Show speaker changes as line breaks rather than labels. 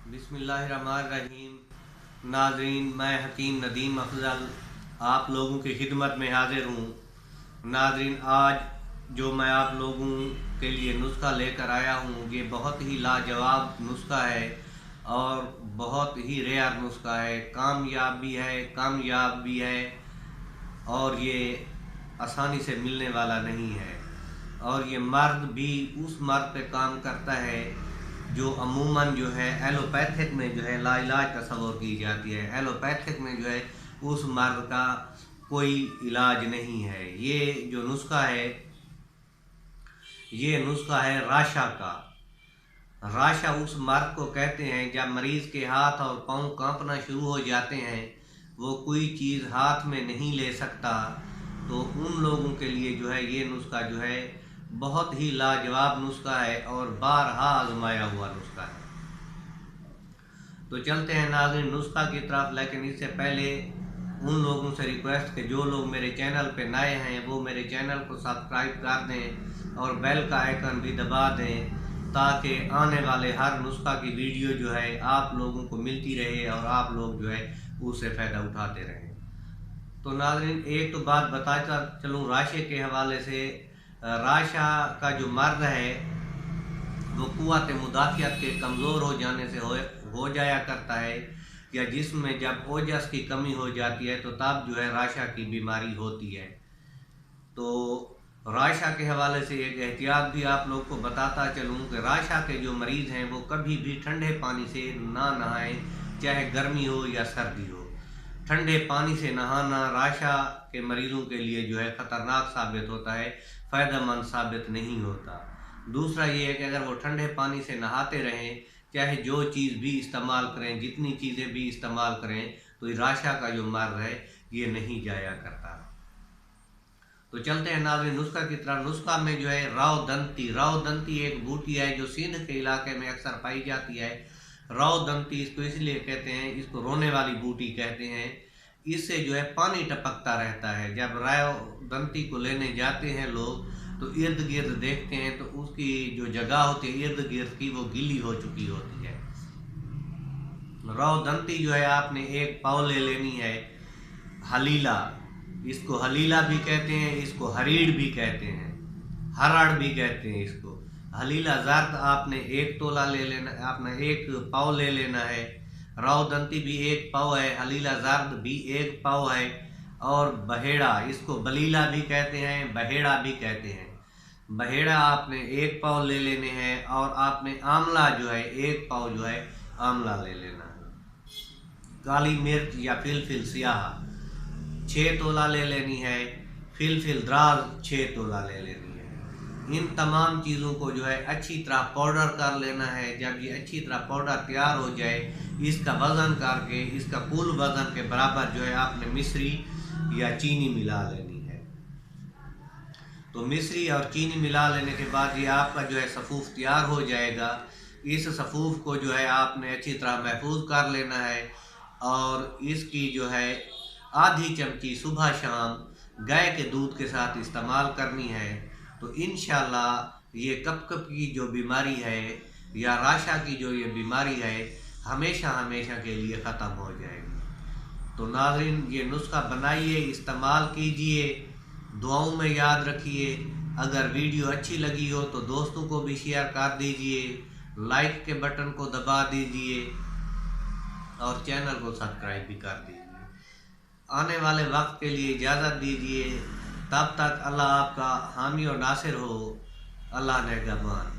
बिस्मिल्लाहिर्रहमानिर्रहीम। नाज़रीन, मैं हकीम नदीम अफजल आप लोगों की खिदमत में हाजिर हूँ। नाज़रीन, आज जो मैं आप लोगों के लिए नुस्खा लेकर आया हूँ, ये बहुत ही लाजवाब नुस्खा है और बहुत ही रेयर नुस्खा है। कामयाब भी है और ये आसानी से मिलने वाला नहीं है। और ये मर्द भी उस मर्द पे काम करता है जो अमूमन जो है एलोपैथिक में जो है लाइलाज तस्वर की जाती है। एलोपैथिक में जो है उस मर्द का कोई इलाज नहीं है। ये नुस्खा है राशा का। राशा उस मर्द को कहते हैं जब मरीज़ के हाथ और पाँव कांपना शुरू हो जाते हैं, वो कोई चीज़ हाथ में नहीं ले सकता, तो उन लोगों के लिए जो है ये नुस्खा जो है बहुत ही लाजवाब नुस्खा है और बारहा आजमाया हुआ नुस्खा है। तो चलते हैं नाज़रीन नुस्खा की तरफ, लेकिन इससे पहले उन लोगों से रिक्वेस्ट कि जो लोग मेरे चैनल पे नए हैं वो मेरे चैनल को सब्सक्राइब कर दें और बेल का आइकन भी दबा दें, ताकि आने वाले हर नुस्खा की वीडियो जो है आप लोगों को मिलती रहे और आप लोग जो है उससे फ़ायदा उठाते रहें। तो नाज़रीन, एक तो बात बताता चलूँ राशे के हवाले से। राशा का जो मर्द है वो कुव्वत मुदाफ़ियत के कमज़ोर हो जाने से हो जाया करता है, या जिस्म में जब ओजस की कमी हो जाती है तो तब जो है राशा की बीमारी होती है। तो राशा के हवाले से एक एहतियात भी आप लोग को बताता चलूँ कि राशा के जो मरीज़ हैं वो कभी भी ठंडे पानी से ना नहाएं, चाहे गर्मी हो या सर्दी हो। ठंडे पानी से नहाना राशा के मरीज़ों के लिए जो है ख़तरनाक साबित होता है, फ़ायदेमंद साबित नहीं होता। दूसरा ये है कि अगर वो ठंडे पानी से नहाते रहें, चाहे जो चीज़ भी इस्तेमाल करें, जितनी चीज़ें भी इस्तेमाल करें, तो राशा का जो मर्द है ये नहीं जाया करता। तो चलते हैं नाज़रीन नुस्खा की तरफ। नुस्खा में जो है रावदंती एक बूटी है जो सिंध के इलाके में अक्सर पाई जाती है। रावदंती इसको इसलिए कहते हैं, इसको रोने वाली बूटी कहते हैं। इससे जो है पानी टपकता रहता है। जब रावदंती को लेने जाते हैं लोग तो इर्द गिर्द देखते हैं तो उसकी जो जगह होती है इर्द गिर्द की वो गीली हो चुकी होती है। रावदंती जो है आपने एक पाव ले लेनी है। हलीला, इसको हलीला भी कहते हैं, इसको हरीड़ भी कहते हैं, हरड़ भी कहते हैं इसको। हलीला ज़र्द आपने एक तोला ले लेना, आपने एक पाव ले लेना है। रावदंती भी एक पाव है, हलीला ज़र्द भी एक पाव है। और बहेड़ा, इसको बलीला भी कहते हैं, बहेड़ा भी कहते हैं। बहेड़ा आपने एक पाव ले लेने हैं और आपने आंवला जो है एक पाव जो है आंवला ले लेना है। काली मिर्च या फिलफिल स्याह 6 तोला ले लेनी है। फिलफिल द्राज 6 तोला ले लेनी है। इन तमाम चीज़ों को जो है अच्छी तरह पाउडर कर लेना है। जब ये अच्छी तरह पाउडर तैयार हो जाए, इसका वज़न करके इसका कुल वज़न के बराबर जो है आपने मिश्री या चीनी मिला लेनी है। तो मिश्री और चीनी मिला लेने के बाद ये आपका जो है सफ़ूफ तैयार हो जाएगा। इस सफ़ूफ को जो है आपने अच्छी तरह महफूज कर लेना है और इसकी जो है आधी चमची सुबह शाम गाय के दूध के साथ इस्तेमाल करनी है। तो इंशाल्लाह ये कप की जो बीमारी है या राशा की जो ये बीमारी है हमेशा हमेशा के लिए ख़त्म हो जाएगी। तो नाज़रीन, ये नुस्खा बनाइए, इस्तेमाल कीजिए, दुआओं में याद रखिए। अगर वीडियो अच्छी लगी हो तो दोस्तों को भी शेयर कर दीजिए, लाइक के बटन को दबा दीजिए और चैनल को सब्सक्राइब भी कर दीजिए। आने वाले वक्त के लिए इजाज़त दीजिए। तब तक अल्लाह आपका हामी और नासिर हो। अल्लाह ने निगहबान।